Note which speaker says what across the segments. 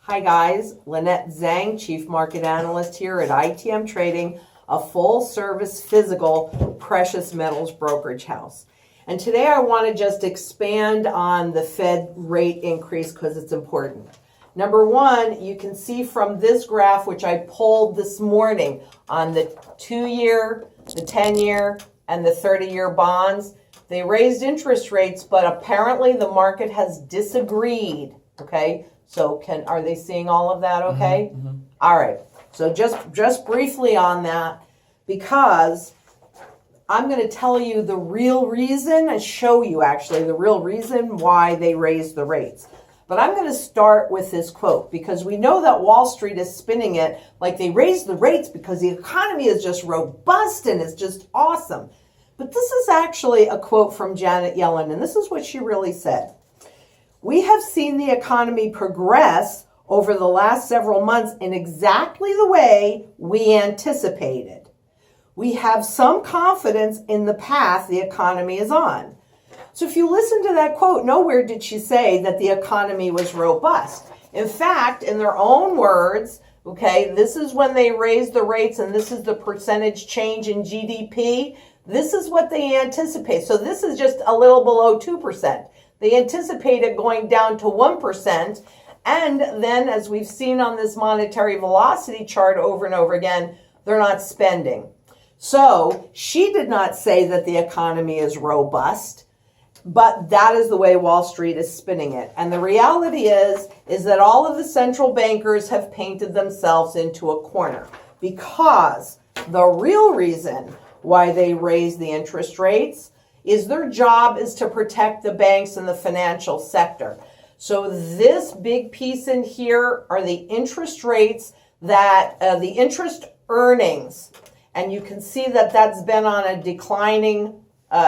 Speaker 1: Hi guys, Lynette Zhang, Chief Market Analyst here at ITM Trading, a full-service physical precious metals brokerage house. And today I want to just expand on the Fed rate increase because it's important. Number one, you can see from this graph, which I pulled this morning on the 2-year, the 10-year, and the 30-year bonds, they raised interest rates, but apparently the market has disagreed, okay? So are they seeing all of that okay? Mm-hmm. All right. So just briefly on that, because I'm going to tell you the real reason and show you actually the real reason why they raised the rates. But I'm going to start with this quote because we know that Wall Street is spinning it like they raised the rates because the economy is just robust and it's just awesome. But this is actually a quote from Janet Yellen, and this is what she really said. We have seen the economy progress over the last several months in exactly the way we anticipated. We have some confidence in the path the economy is on. So if you listen to that quote, nowhere did she say that the economy was robust. In fact, in their own words, okay, this is when they raised the rates and this is the percentage change in GDP. This is what they anticipate. So this is just a little below 2%. They anticipated going down to 1%. And then, as we've seen on this monetary velocity chart over and over again, they're not spending. So she did not say that the economy is robust, but that is the way Wall Street is spinning it. And the reality is that all of the central bankers have painted themselves into a corner because the real reason why they raised the interest rates is their job is to protect the banks and the financial sector. So this big piece in here are the interest rates that, the interest earnings. And you can see that that's been on a declining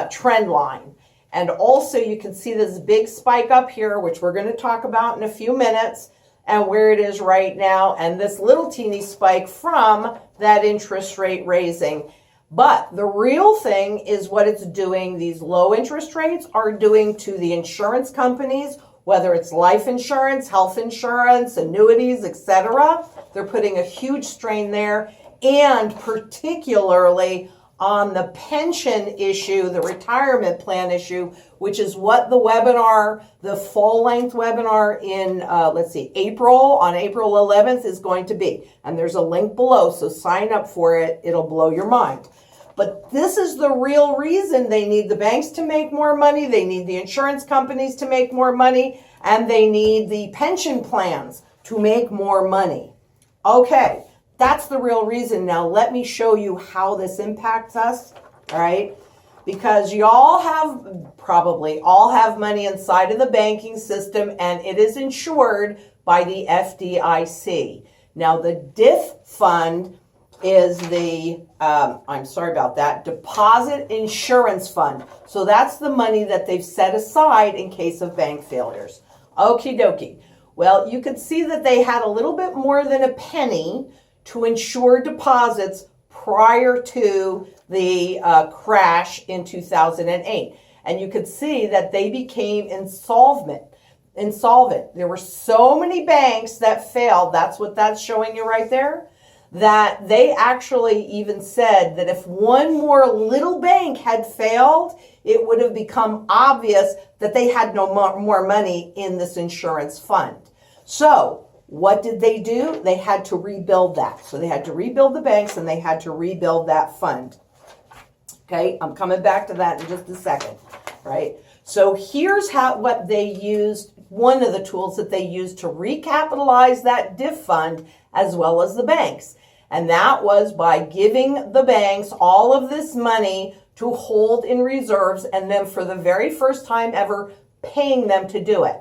Speaker 1: trend line. And also you can see this big spike up here, which we're going to talk about in a few minutes, and where it is right now, and this little teeny spike from that interest rate raising. But the real thing is what it's doing, these low interest rates are doing to the insurance companies, whether it's life insurance, health insurance, annuities, etc. They're putting a huge strain there, and particularly on the pension issue, the retirement plan issue, which is what the webinar, the full-length webinar in, on April 11th is going to be. And there's a link below, so sign up for it. It'll blow your mind. But this is the real reason they need the banks to make more money, they need the insurance companies to make more money, and they need the pension plans to make more money. Okay. That's the real reason. Now, let me show you how this impacts us, all right? Because you probably all have money inside of the banking system, and it is insured by the FDIC. Now, the DIF fund is the, Deposit Insurance Fund. So that's the money that they've set aside in case of bank failures. Okie dokie. Well, you could see that they had a little bit more than a penny to insure deposits prior to the crash in 2008. And you could see that they became insolvent. There were so many banks that failed, that's what that's showing you right there, that they actually even said that if one more little bank had failed, it would have become obvious that they had no more money in this insurance fund. So what did they do? They had to rebuild that. So they had to rebuild the banks and they had to rebuild that fund. Okay, I'm coming back to that in just a second, right? So here's what they used, one of the tools that they used to recapitalize that DIF fund as well as the banks. And that was by giving the banks all of this money to hold in reserves and then for the very first time ever paying them to do it.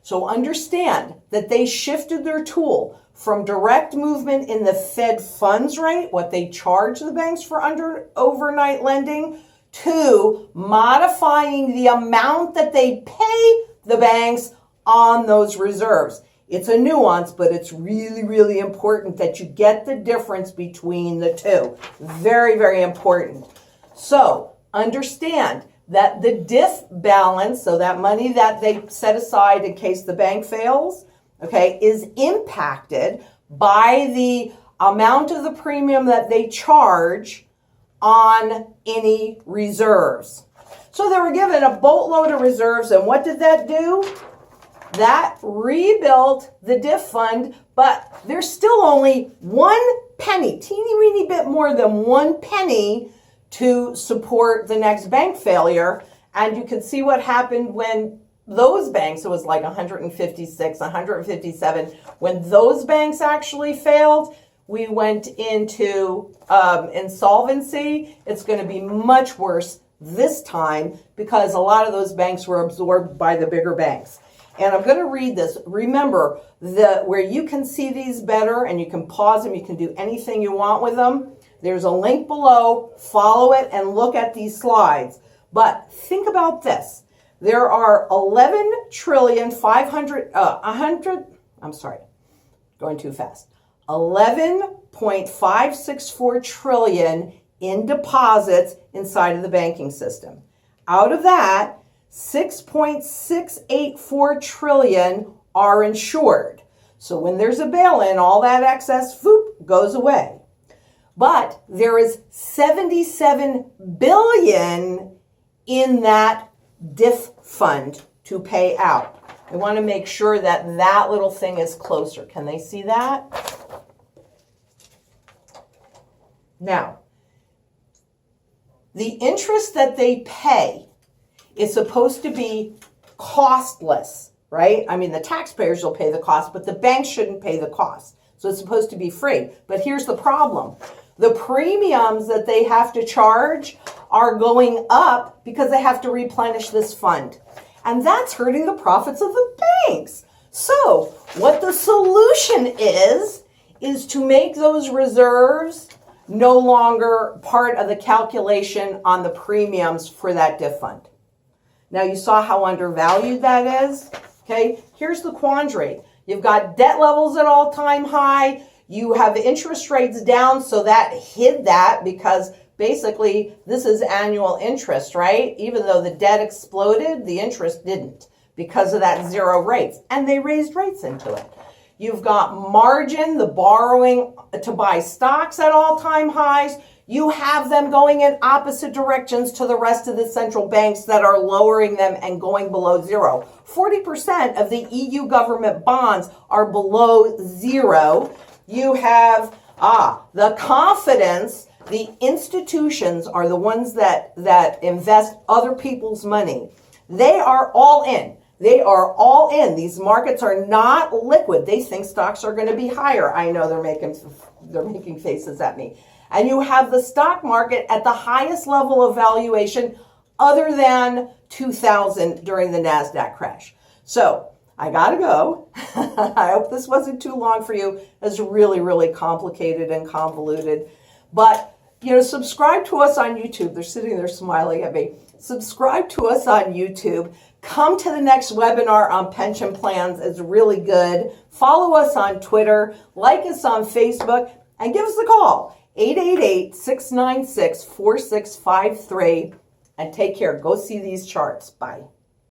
Speaker 1: So understand that they shifted their tool from direct movement in the Fed funds rate, what they charge the banks for overnight lending, to modifying the amount that they pay the banks on those reserves. It's a nuance, but it's really, really important that you get the difference between the two. Very, very important. So understand that the DIF balance, so that money that they set aside in case the bank fails, okay, is impacted by the amount of the premium that they charge on any reserves. So they were given a boatload of reserves, and what did that do? That rebuilt the diff fund, but there's still only 1 penny, teeny weeny bit more than 1 penny to support the next bank failure. And you can see what happened when those banks, it was like 156, 157, when those banks actually failed, we went into insolvency. It's going to be much worse this time because a lot of those banks were absorbed by the bigger banks. And I'm going to read this. Remember, where you can see these better and you can pause them, you can do anything you want with them. There's a link below. Follow it and look at these slides. But think about this. There are 11 trillion 11.564 trillion in deposits inside of the banking system. Out of that, 6.684 trillion are insured. So when there's a bail-in, all that excess goes away. But there is 77 billion in that diff fund to pay out. I want to make sure that that little thing is closer. Can they see that? Now, the interest that they pay is supposed to be costless, right? I mean, the taxpayers will pay the cost, but the banks shouldn't pay the cost. So it's supposed to be free. But here's the problem. The premiums that they have to charge are going up because they have to replenish this fund. And that's hurting the profits of the banks. So what the solution is to make those reserves no longer part of the calculation on the premiums for that diff fund. Now you saw how undervalued that is. Okay, here's the quandary. You've got debt levels at all-time high. You have interest rates down, so that hid that because basically this is annual interest, right? Even though the debt exploded, the interest didn't because of that zero rates. And they raised rates into it. You've got margin, the borrowing to buy stocks at all-time highs. You have them going in opposite directions to the rest of the central banks that are lowering them and going below zero. 40% of the EU government bonds are below zero. You have the confidence. The institutions are the ones that invest other people's money. They are all in. They are all in. These markets are not liquid. They think stocks are going to be higher. I know they're making faces at me. And you have the stock market at the highest level of valuation other than 2000 during the NASDAQ crash. So I got to go. I hope this wasn't too long for you. It's really, really complicated and convoluted. But, subscribe to us on YouTube. They're sitting there smiling at me. Subscribe to us on YouTube. Come to the next webinar on pension plans. It's really good. Follow us on Twitter. Like us on Facebook. And give us a call. 888-696-4653. And take care. Go see these charts. Bye.